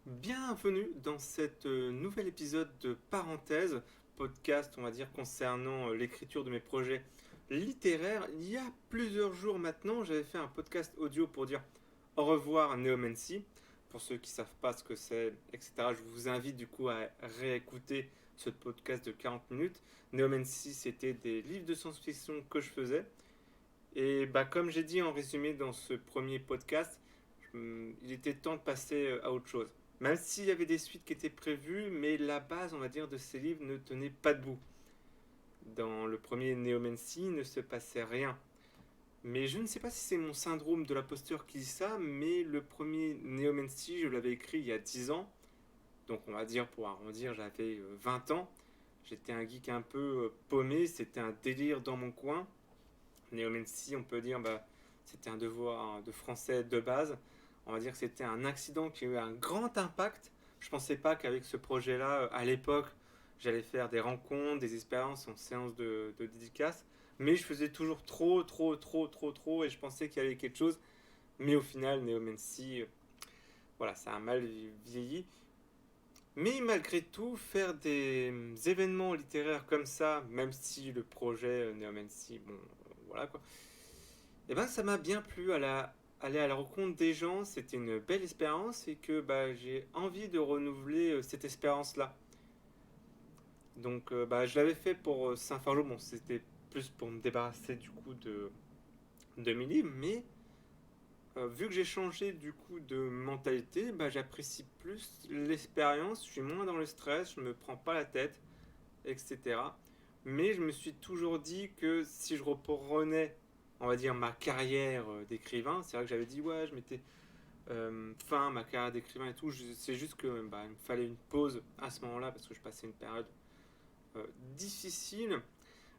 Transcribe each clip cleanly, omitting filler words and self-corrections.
Bienvenue dans cet nouvel épisode de Parenthèse, podcast, on va dire, concernant l'écriture de mes projets littéraires. Il y a plusieurs jours maintenant, j'avais fait un podcast audio pour dire au revoir à Neomancy. Pour ceux qui ne savent pas ce que c'est, etc., je vous invite du coup à réécouter ce podcast de 40 minutes. Neomancy, c'était des livres de science-fiction que je faisais. Et comme j'ai dit en résumé dans ce premier podcast, il était temps de passer à autre chose. Même s'il y avait des suites qui étaient prévues, mais la base, on va dire, de ces livres ne tenait pas debout. Dans le premier Neomancy, il ne se passait rien. Mais je ne sais pas si c'est mon syndrome de l'imposteur qui dit ça, mais le premier Neomancy, je l'avais écrit il y a 10 ans. Donc on va dire, pour arrondir, j'avais 20 ans. J'étais un geek un peu paumé, c'était un délire dans mon coin. Neomancy, on peut dire, c'était un devoir de français de base. On va dire que c'était un accident qui a eu un grand impact. Je ne pensais pas qu'avec ce projet-là, à l'époque, j'allais faire des rencontres, des expériences en séance de dédicace. Mais je faisais toujours trop, et je pensais qu'il y avait quelque chose. Mais au final, Neomancy, voilà, ça a mal vieilli. Mais malgré tout, faire des événements littéraires comme ça, même si le projet Neomancy, bon, voilà quoi, et ça m'a bien plu aller à la rencontre des gens, c'était une belle expérience et que j'ai envie de renouveler cette expérience-là. Donc je l'avais fait pour Saint-Fargeau, bon c'était plus pour me débarrasser du coup de mes livres, mais vu que j'ai changé du coup de mentalité, j'apprécie plus l'expérience, je suis moins dans le stress, je me prends pas la tête, etc. Mais je me suis toujours dit que si je reprenais, on va dire, ma carrière d'écrivain, c'est vrai que j'avais dit, ouais, je m'étais fin à ma carrière d'écrivain et tout, c'est juste que il me fallait une pause à ce moment-là parce que je passais une période difficile.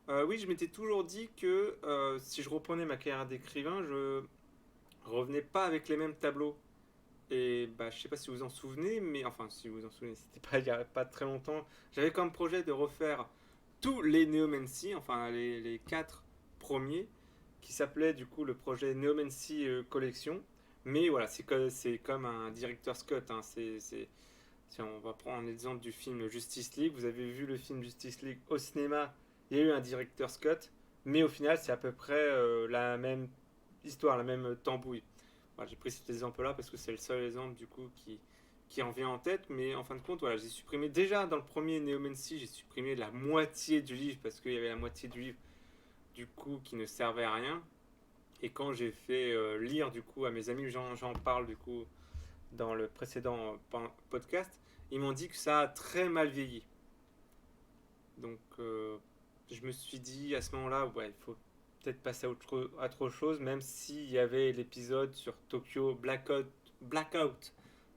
Oui, je m'étais toujours dit que si je reprenais ma carrière d'écrivain, je revenais pas avec les mêmes tableaux. Et je sais pas si vous en souvenez, mais enfin, si vous en souvenez, c'était pas il y a pas très longtemps. J'avais comme projet de refaire tous les Neomancy, enfin les quatre premiers, qui s'appelait du coup le projet Neomancy Collection. Mais voilà, c'est comme un director's cut. Hein, si on va prendre l'exemple du film Justice League, vous avez vu le film Justice League au cinéma, il y a eu un director's cut, mais au final c'est à peu près la même histoire, la même tambouille. Voilà, j'ai pris cet exemple-là parce que c'est le seul exemple du coup qui en vient en tête, mais en fin de compte, voilà, j'ai supprimé déjà dans le premier Neomancy, j'ai supprimé la moitié du livre parce qu'il y avait la moitié du livre du coup qui ne servait à rien. Et quand j'ai fait lire du coup à mes amis, j'en parle du coup dans le précédent podcast, ils m'ont dit que ça a très mal vieilli. Donc je me suis dit à ce moment-là, ouais, il faut peut-être passer à autre chose, même s'il y avait l'épisode sur Tokyo Blackout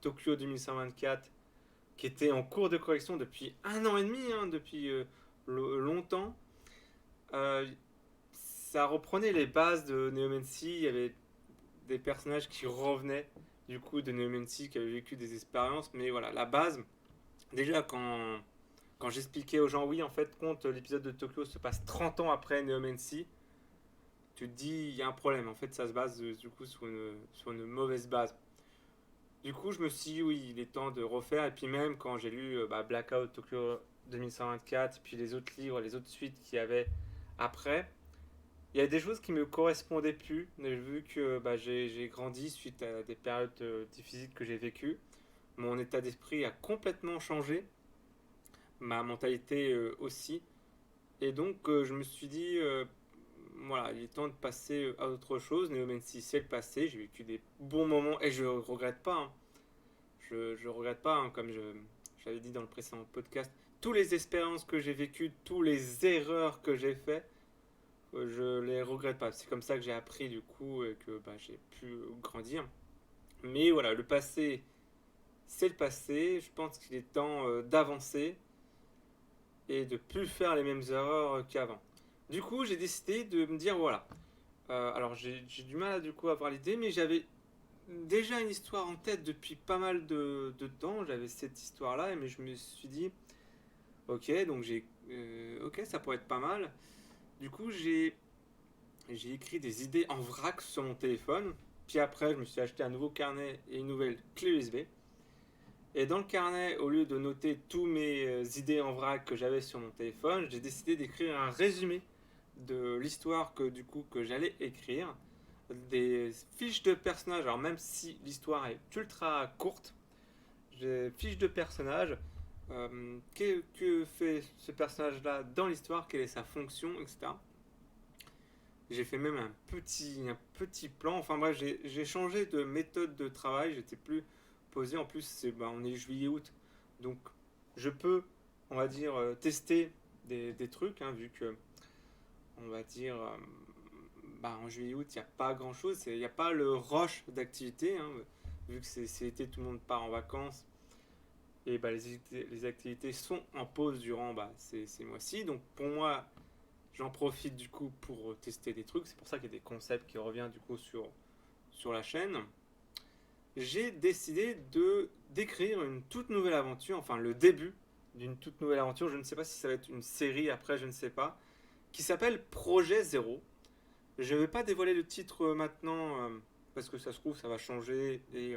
Tokyo 2124 qui était en cours de correction depuis 1 an et demi, hein, depuis longtemps. Euh, Ça reprenait les bases de Neomancy, il y avait des personnages qui revenaient du coup de Neomancy, qui avaient vécu des expériences, mais voilà, la base, déjà quand j'expliquais aux gens, oui, en fait, compte l'épisode de Tokyo se passe 30 ans après Neomancy, tu te dis, il y a un problème. En fait, ça se base du coup sur une mauvaise base. Du coup, je me suis dit, oui, il est temps de refaire. Et puis même quand j'ai lu Blackout Tokyo 2124, puis les autres livres, les autres suites qu'il y avait après, il y a des choses qui me correspondaient plus. Vu que j'ai grandi suite à des périodes difficiles que j'ai vécues, mon état d'esprit a complètement changé, ma mentalité aussi. Et donc, je me suis dit, voilà, il est temps de passer à autre chose. Neomancy, c'est le passé. J'ai vécu des bons moments et je regrette pas. Hein. Je regrette pas, hein, comme j'avais dit dans le précédent podcast. Toutes les expériences que j'ai vécues, toutes les erreurs que j'ai faites, je les regrette pas. C'est comme ça que j'ai appris du coup et que j'ai pu grandir. Mais voilà, le passé, c'est le passé. Je pense qu'il est temps d'avancer et de plus faire les mêmes erreurs qu'avant. Du coup, j'ai décidé de me dire voilà. Alors, j'ai du mal du coup à avoir l'idée, mais j'avais déjà une histoire en tête depuis pas mal de temps. J'avais cette histoire-là, mais je me suis dit ok, donc ok, ça pourrait être pas mal. Du coup, j'ai écrit des idées en vrac sur mon téléphone. Puis après, je me suis acheté un nouveau carnet et une nouvelle clé USB. Et dans le carnet, au lieu de noter tous mes idées en vrac que j'avais sur mon téléphone, j'ai décidé d'écrire un résumé de l'histoire que j'allais écrire, des fiches de personnages. Alors même si l'histoire est ultra courte, j'ai fiches de personnages. Que fait ce personnage-là dans l'histoire, quelle est sa fonction, etc. J'ai fait même un petit plan. Enfin bref, j'ai changé de méthode de travail. J'étais plus posé. En plus, on est juillet-août. Donc, je peux, on va dire, tester des trucs, hein, vu que, on va dire, en juillet-août, il n'y a pas grand-chose. Il n'y a pas le rush d'activité, hein, vu que c'est l'été, tout le monde part en vacances. Et les activités sont en pause durant ces mois-ci. Donc, pour moi, j'en profite du coup pour tester des trucs. C'est pour ça qu'il y a des concepts qui reviennent du coup sur la chaîne. J'ai décidé d'écrire une toute nouvelle aventure, enfin le début d'une toute nouvelle aventure. Je ne sais pas si ça va être une série après, je ne sais pas, qui s'appelle Projet Zéro. Je ne vais pas dévoiler le titre maintenant parce que ça se trouve ça va changer et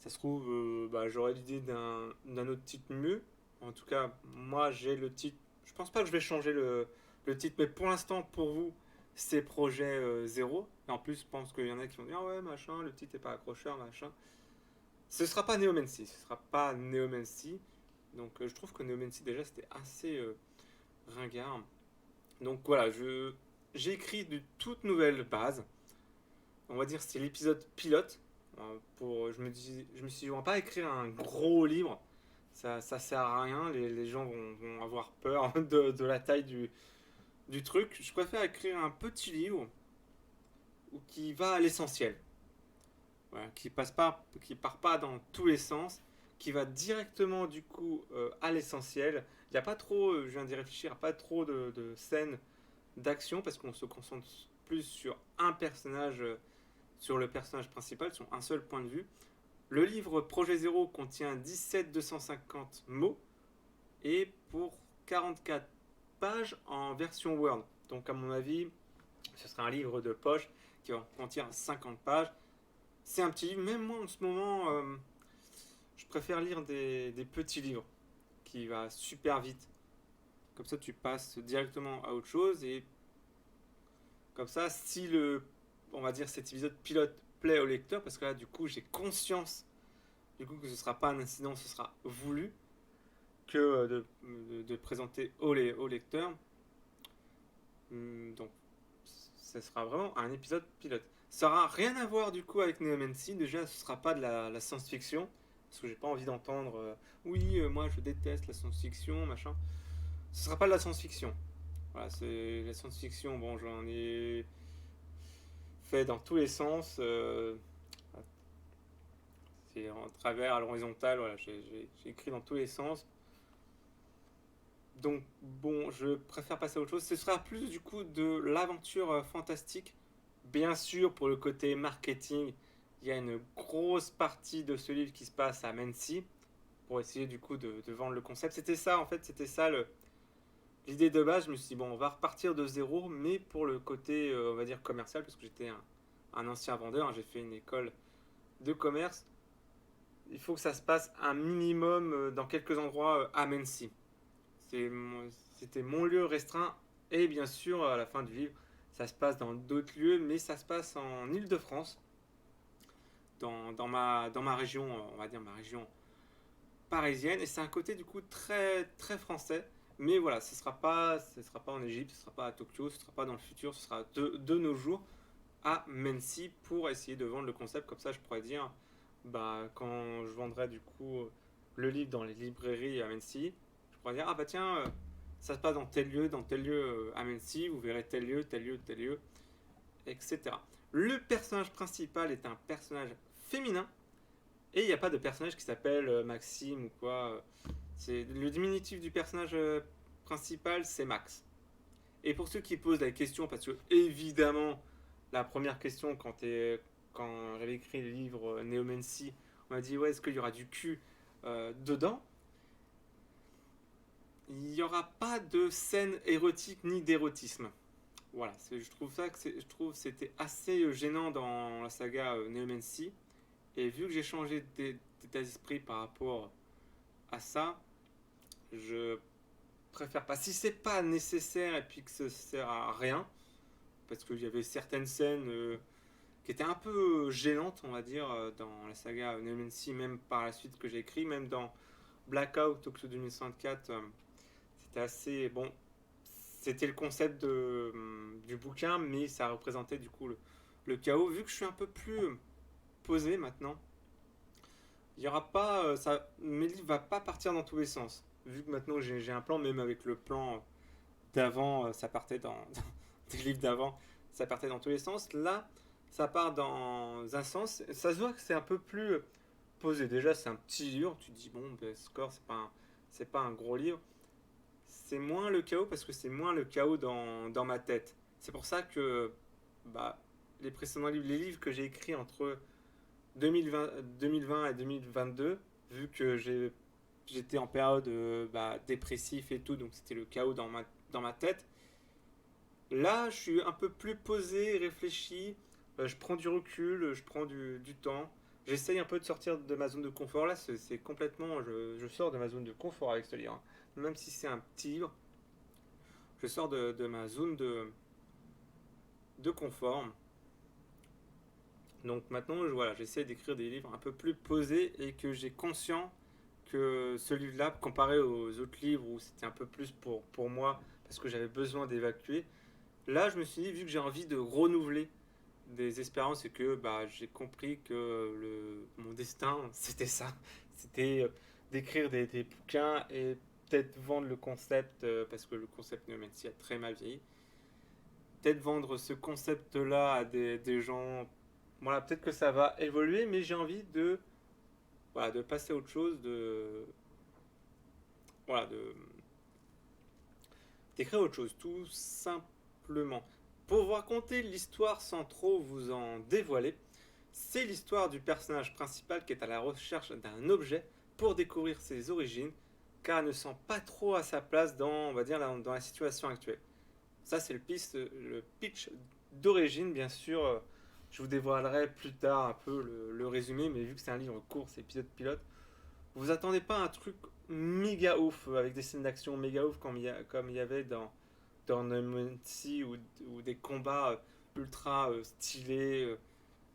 ça se trouve j'aurai l'idée d'un autre titre mieux. En tout cas, moi j'ai le titre. Je pense pas que je vais changer le titre, mais pour l'instant, pour vous, c'est Projet Zéro. Et en plus, je pense qu'il y en a qui vont dire ah ouais, machin, le titre est pas accrocheur, machin. Ce sera pas Neomancy, ce sera pas Neomancy. Donc je trouve que Neomancy déjà c'était assez ringard. Donc voilà, j'ai écrit de toutes nouvelles bases. On va dire c'est l'épisode pilote. Je me suis dit, on va pas écrire un gros livre. Ça sert à rien, les gens vont avoir peur de la taille du truc. Je préfère écrire un petit livre qui va à l'essentiel. Voilà, qui part pas dans tous les sens, qui va directement du coup à l'essentiel. Il n'y a pas trop, je viens d'y réfléchir, pas trop de scènes d'action parce qu'on se concentre plus sur un personnage, sur le personnage principal, sur un seul point de vue. Le livre Projet Zéro contient 17 250 mots et pour 44 pages en version Word. Donc à mon avis, ce sera un livre de poche qui va contenir 50 pages. C'est un petit livre, même moi en ce moment, je préfère lire des petits livres qui va super vite. Comme ça, tu passes directement à autre chose et comme ça, si on va dire cet épisode pilote plaît au lecteur, parce que là, du coup, j'ai conscience du coup que ce sera pas un incident, ce sera voulu que de présenter au lecteur. Donc, ce sera vraiment un épisode pilote. Ça n'aura rien à voir du coup avec Neomancy. Déjà, ce sera pas de la science-fiction. Parce que j'ai pas envie d'entendre oui, moi je déteste la science-fiction, machin. Ce sera pas de la science-fiction. Voilà, c'est la science-fiction. Bon, j'en ai fait dans tous les sens. C'est en travers, à l'horizontale. Voilà, j'ai écrit dans tous les sens. Donc, bon, je préfère passer à autre chose. Ce sera plus du coup de l'aventure fantastique. Bien sûr, pour le côté marketing, il y a une grosse partie de ce livre qui se passe à Mency pour essayer du coup de vendre le concept. C'était ça, en fait, c'était ça l'idée de base. Je me suis dit, bon, on va repartir de zéro, mais pour le côté, on va dire, commercial, parce que j'étais un ancien vendeur, hein, j'ai fait une école de commerce. Il faut que ça se passe un minimum dans quelques endroits à Mency. C'était mon lieu restreint. Et bien sûr, à la fin du livre, ça se passe dans d'autres lieux, mais ça se passe en Île-de-France, dans ma région, on va dire ma région parisienne. Et c'est un côté du coup très, très français. Mais voilà, ce ne sera pas en Égypte, ce ne sera pas à Tokyo, ce ne sera pas dans le futur, ce sera de nos jours à Mency pour essayer de vendre le concept. Comme ça, je pourrais dire, quand je vendrai du coup le livre dans les librairies à Mency, je pourrais dire, ah bah tiens, ça se passe dans tel lieu à Mency, vous verrez tel lieu, tel lieu, tel lieu, etc. Le personnage principal est un personnage féminin et il n'y a pas de personnage qui s'appelle Maxime ou quoi. C'est le diminutif du personnage principal, c'est Max. Et pour ceux qui posent la question, parce que évidemment, la première question quand j'avais écrit le livre Neomancy, on m'a dit ouais, est-ce qu'il y aura du cul dedans? Il n'y aura pas de scène érotique ni d'érotisme. Voilà, je trouve c'était assez gênant dans la saga Neomancy. Et vu que j'ai changé état d'esprit par rapport à ça, je préfère pas. Si c'est pas nécessaire et puis que ça sert à rien, parce qu'il y avait certaines scènes qui étaient un peu gênantes, on va dire, dans la saga Nemesis, même par la suite que j'ai écrit, même dans Blackout Tokyo 2064, c'était assez bon. C'était le concept du bouquin, mais ça représentait du coup le chaos. Vu que je suis un peu plus posé maintenant, il y aura pas ça, mes livres va pas partir dans tous les sens. Vu que maintenant j'ai un plan, même avec le plan d'avant, ça partait dans des livres d'avant, ça partait dans tous les sens. Là, ça part dans un sens. Ça se voit que c'est un peu plus posé. Déjà, c'est un petit livre. Tu te dis bon, ben, score, c'est pas un gros livre. C'est moins le chaos parce que c'est moins le chaos dans ma tête. C'est pour ça que bah, les précédents livres, les livres que j'ai écrits entre 2020 et 2022, vu que j'étais en période dépressif et tout, donc c'était le chaos dans ma tête. Là, je suis un peu plus posé, réfléchi, je prends du recul, je prends du temps. J'essaye un peu de sortir de ma zone de confort. Là, c'est complètement. Je sors de ma zone de confort avec ce livre, hein. Même si c'est un petit livre, je sors de ma zone de confort. Donc maintenant, voilà, j'essaie d'écrire des livres un peu plus posés et que j'ai conscient que ce livre-là, comparé aux autres livres où c'était un peu plus pour moi, parce que j'avais besoin d'évacuer, là, je me suis dit, vu que j'ai envie de renouveler des espérances et que bah, j'ai compris que mon destin, c'était ça. C'était d'écrire des bouquins et peut-être vendre le concept, parce que le concept Neomancy a très mal vieilli. Peut-être vendre ce concept-là à des gens. Voilà, peut-être que ça va évoluer, mais j'ai envie de passer à autre chose, voilà, d'écrire autre chose, tout simplement. Pour vous raconter l'histoire sans trop vous en dévoiler, c'est l'histoire du personnage principal qui est à la recherche d'un objet pour découvrir ses origines, car il ne sent pas trop à sa place on va dire, dans la situation actuelle. Ça, c'est le pitch d'origine, bien sûr. Je vous dévoilerai plus tard un peu le résumé, mais vu que c'est un livre court, c'est épisode pilote, vous attendez pas un truc méga ouf, avec des scènes d'action méga ouf comme il y avait dans No Man's Sea ou des combats ultra stylés,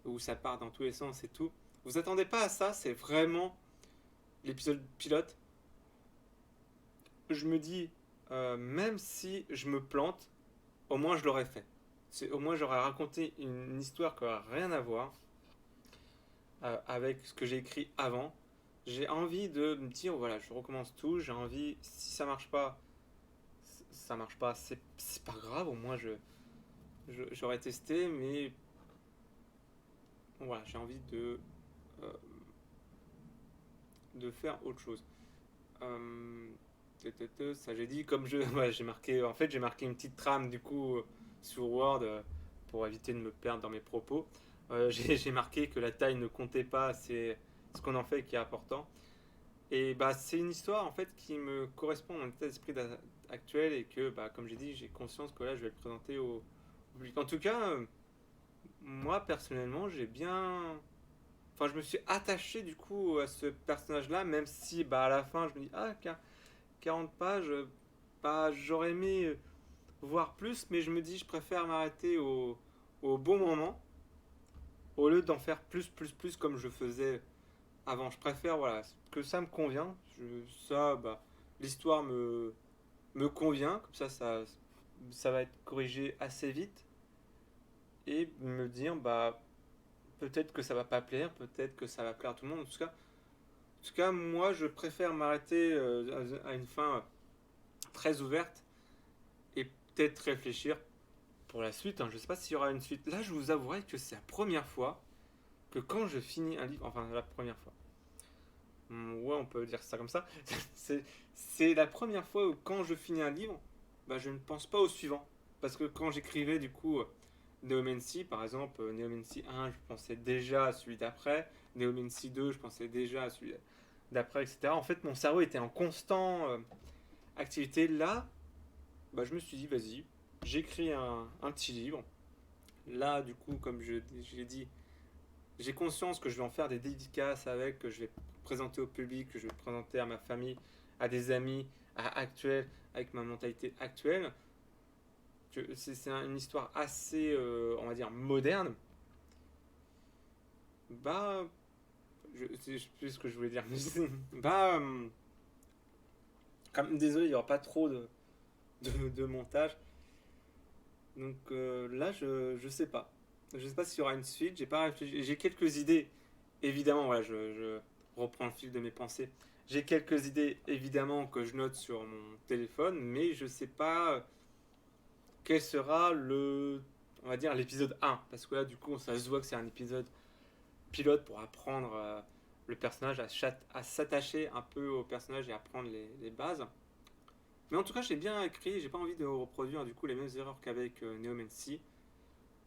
où ça part dans tous les sens et tout. Vous attendez pas à ça, c'est vraiment l'épisode pilote. Je me dis, même si je me plante, au moins je l'aurais fait. Au moins j'aurais raconté une histoire qui n'aurait rien à voir avec ce que j'ai écrit avant. J'ai envie de me dire, voilà, je recommence tout. J'ai envie, si ça marche pas, ça marche pas, c'est pas grave. Au moins j'aurais testé, mais voilà, j'ai envie euh, de faire autre chose. Euh, Ça j'ai dit, comme ouais, j'ai marqué, en fait j'ai marqué une petite trame du coup sur Word pour éviter de me perdre dans mes propos. J'ai marqué que la taille ne comptait pas, c'est ce qu'on en fait qui est important. Et bah c'est une histoire en fait qui me correspond à mon état d'esprit actuel et que bah comme j'ai dit j'ai conscience que là je vais le présenter au public. En tout cas, moi personnellement j'ai bien, enfin je me suis attaché du coup à ce personnage là, même si bah à la fin je me dis ah 40 pages, bah, j'aurais aimé voir plus, mais je me dis je préfère m'arrêter au bon moment au lieu d'en faire plus comme je faisais avant. Je préfère voilà, que ça me convient. Bah, l'histoire me convient, comme ça va être corrigé assez vite et me dire bah peut-être que ça va pas plaire, peut-être que ça va plaire à tout le monde. En tout cas moi je préfère m'arrêter à une fin très ouverte et peut-être réfléchir pour la suite, hein. Je ne sais pas s'il y aura une suite. Là, je vous avouerai que c'est la première fois que quand je finis un livre, enfin la première fois, ouais, on peut dire ça comme ça, c'est, c'est la première fois où quand je finis un livre, bah, je ne pense pas au suivant. Parce que quand j'écrivais du coup Neomancy, par exemple, Neomancy 1, je pensais déjà à celui d'après, Neomancy 2, je pensais déjà à celui d'après, etc. En fait, mon cerveau était en constant activité. Là, bah, je me suis dit, vas-y, j'écris un petit livre. Là, du coup, comme j'ai dit, j'ai conscience que je vais en faire des dédicaces avec, que je vais présenter au public, que je vais présenter à ma famille, à des amis, à actuels, avec ma mentalité actuelle. C'est une histoire assez, on va dire, moderne. Bah, je sais plus ce que je voulais dire. bah, comme, désolé, il n'y aura pas trop de montage. Donc là, je sais pas. Je sais pas s'il y aura une suite. J'ai pas réfléchi. J'ai quelques idées. Évidemment, voilà, je reprends le fil de mes pensées. J'ai quelques idées, évidemment, que je note sur mon téléphone, mais je sais pas quel sera on va dire, l'épisode 1. Parce que là, du coup, ça se voit que c'est un épisode pilote pour apprendre le personnage, à s'attacher un peu au personnage et apprendre les bases. Mais en tout cas, j'ai bien écrit, j'ai pas envie de reproduire du coup les mêmes erreurs qu'avec Neomancy.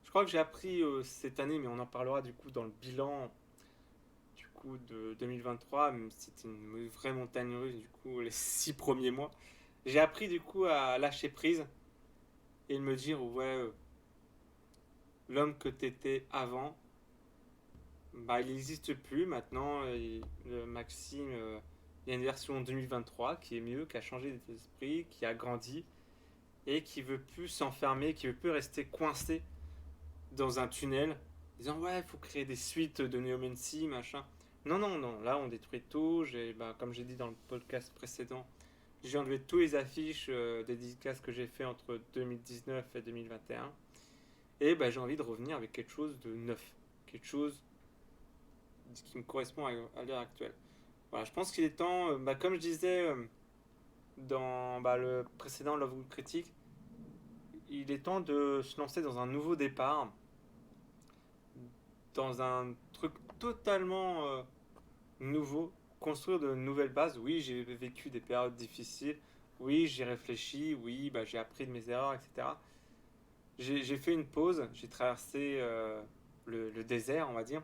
Je crois que j'ai appris cette année, mais on en parlera du coup dans le bilan du coup de 2023, même si c'était une vraie montagne russe du coup les 6 premiers mois. J'ai appris du coup à lâcher prise et me dire ouais, l'homme que t'étais avant, bah il n'existe plus maintenant. Le Maxime, il y a une version 2023 qui est mieux, qui a changé d'esprit, qui a grandi et qui veut plus s'enfermer, qui veut plus rester coincé dans un tunnel, disant ouais, il faut créer des suites de Neomancy, machin. Non, non, non, là on détruit tout. Comme j'ai dit dans le podcast précédent, j'ai enlevé tous les affiches des dédicaces que j'ai fait entre 2019 et 2021. Et bah, j'ai envie de revenir avec quelque chose de neuf, quelque chose qui me correspond à l'heure actuelle. Voilà, je pense qu'il est temps, comme je disais dans le précédent Love Good Critique, il est temps de se lancer dans un nouveau départ, dans un truc totalement nouveau, construire de nouvelles bases. Oui, j'ai vécu des périodes difficiles, oui, j'ai réfléchi, oui, j'ai appris de mes erreurs, etc. J'ai fait une pause, j'ai traversé le désert, on va dire,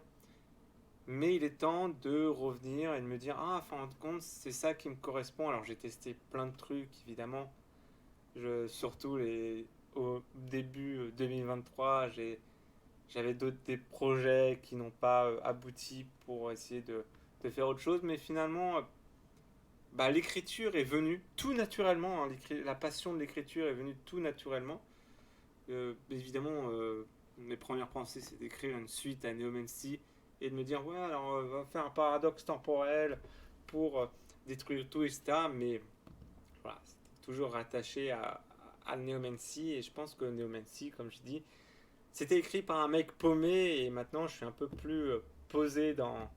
mais il est temps de revenir et de me dire, ah, en fin de compte, c'est ça qui me correspond. Alors j'ai testé plein de trucs, évidemment, surtout au début 2023, j'avais d'autres des projets qui n'ont pas abouti pour essayer de faire autre chose, mais finalement, l'écriture est venue tout naturellement. Hein, la passion de l'écriture est venue tout naturellement. Évidemment, mes premières pensées, c'est d'écrire une suite à Neomancy et de me dire, ouais, alors on va faire un paradoxe temporel pour détruire tout, etc. Mais voilà, c'était toujours rattaché à Neomancy et je pense que Neomancy, comme je dis, c'était écrit par un mec paumé et maintenant je suis un peu plus posé dans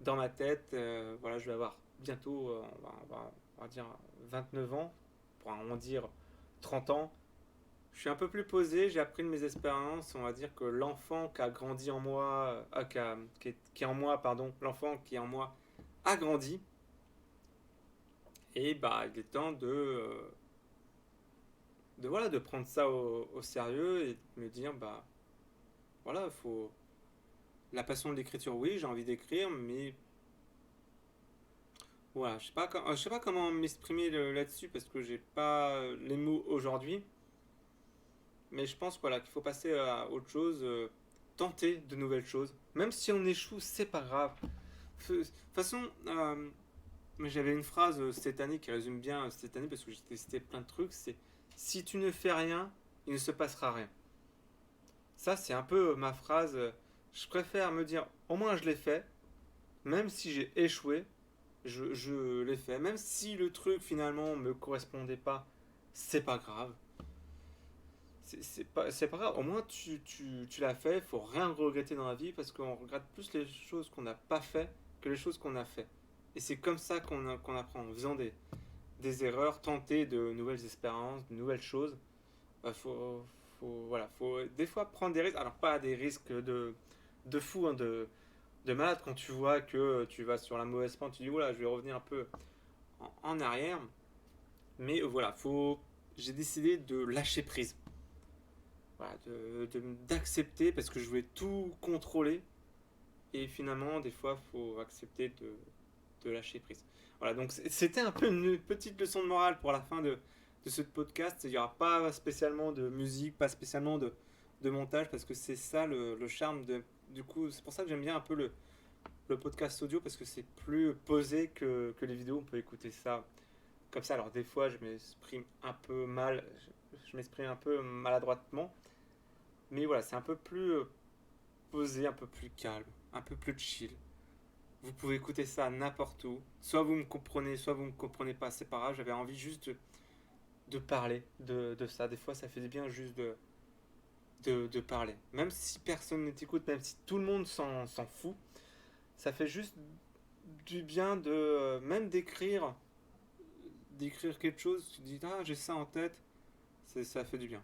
ma tête. Voilà, je vais avoir bientôt, on va dire 29 ans, pour en dire 30 ans. Je suis un peu plus posé, j'ai appris de mes expériences. On va dire que l'enfant qui a grandi en moi, qui est en moi, pardon, l'enfant qui est en moi a grandi. Et il est temps voilà, de prendre ça au sérieux et de me dire, voilà, il faut. La passion de l'écriture, oui, j'ai envie d'écrire, mais voilà, je sais pas comment m'exprimer là-dessus parce que j'ai pas les mots aujourd'hui. Mais je pense voilà, qu'il faut passer à autre chose, tenter de nouvelles choses. Même si on échoue, c'est pas grave. De toute façon, mais j'avais une phrase cette année qui résume bien cette année parce que j'ai testé plein de trucs. C'est si tu ne fais rien, il ne se passera rien. Ça, c'est un peu ma phrase. Je préfère me dire au moins je l'ai fait, même si j'ai échoué, je l'ai fait. Même si le truc finalement me correspondait pas, c'est pas grave. C'est pas grave, au moins tu l'as fait, il faut rien regretter dans la vie parce qu'on regrette plus les choses qu'on n'a pas fait que les choses qu'on a fait. Et c'est comme ça qu'on apprend, en faisant des erreurs, tenter de nouvelles expériences, de nouvelles choses. Voilà, faut des fois prendre des risques, alors pas des risques de fou, hein, de malade quand tu vois que tu vas sur la mauvaise pente, tu dis voilà, je vais revenir un peu en arrière. Mais voilà, j'ai décidé de lâcher prise. Voilà, d'accepter parce que je voulais tout contrôler et finalement des fois il faut accepter de lâcher prise. Voilà, donc c'était un peu une petite leçon de morale pour la fin de ce podcast. Il n'y aura pas spécialement de musique, pas spécialement de montage parce que c'est ça le charme Du coup, c'est pour ça que j'aime bien un peu le podcast audio parce que c'est plus posé que les vidéos. On peut écouter ça comme ça. Alors des fois, je m'exprime un peu mal, je m'exprime un peu maladroitement, mais voilà, c'est un peu plus posé, un peu plus calme, un peu plus chill. Vous pouvez écouter ça n'importe où. Soit vous me comprenez, soit vous me comprenez pas. C'est pas grave. J'avais envie juste de parler de ça. Des fois, ça fait du bien juste de parler. Même si personne ne t'écoute, même si tout le monde s'en fout, ça fait juste du bien de même d'écrire quelque chose. Tu te dis, ah, j'ai ça en tête. Ça fait du bien.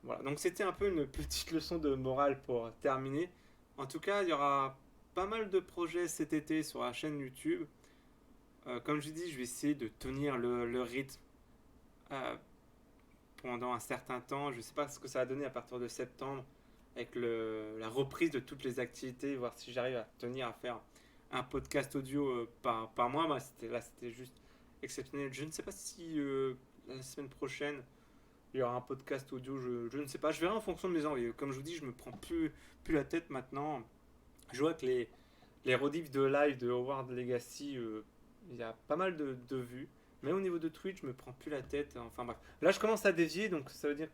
Voilà. Donc, c'était un peu une petite leçon de morale pour terminer. En tout cas, il y aura pas mal de projets cet été sur la chaîne YouTube. Comme je dis, je vais essayer de tenir le rythme euh, pendant un certain temps. Je ne sais pas ce que ça va donner à partir de septembre avec la reprise de toutes les activités, voir si j'arrive à tenir à faire un podcast audio par mois. Bah, c'était juste exceptionnel. Je ne sais pas si la semaine prochaine il y aura un podcast audio, je ne sais pas. Je verrai en fonction de mes envies. Comme je vous dis, je me prends plus la tête maintenant. Je vois que les rediffs de live de Howard Legacy, il y a pas mal de vues. Mais au niveau de Twitch, je me prends plus la tête. Enfin bref. Là, je commence à dévier, donc ça veut dire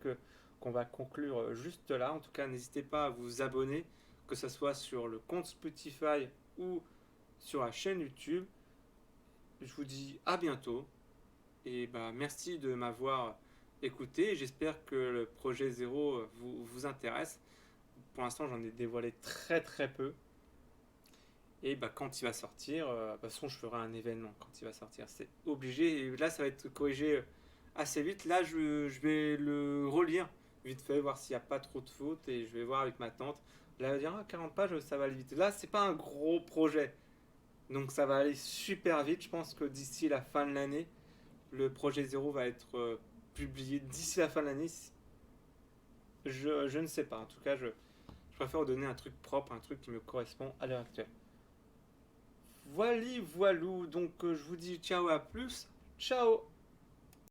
qu'on va conclure juste là. En tout cas, n'hésitez pas à vous abonner, que ce soit sur le compte Spotify ou sur la chaîne YouTube. Je vous dis à bientôt. Et bah, merci de m'avoir écouté. J'espère que le projet Zéro vous intéresse. Pour l'instant, j'en ai dévoilé très très peu. Et bah, quand il va sortir, de toute façon, je ferai un événement quand il va sortir. C'est obligé. Et là, ça va être corrigé assez vite. Là, je vais le relire vite fait, voir s'il n'y a pas trop de fautes. Et je vais voir avec ma tante. Là, elle va dire, ah, 40 pages, ça va aller vite. Là, c'est pas un gros projet. Donc, ça va aller super vite. Je pense que d'ici la fin de l'année, le projet Zéro va être publié d'ici la fin de l'année. Je ne sais pas. En tout cas, je préfère vous donner un truc propre, un truc qui me correspond à l'heure actuelle. Voilà, voilou. Donc, je vous dis ciao, à plus. Ciao.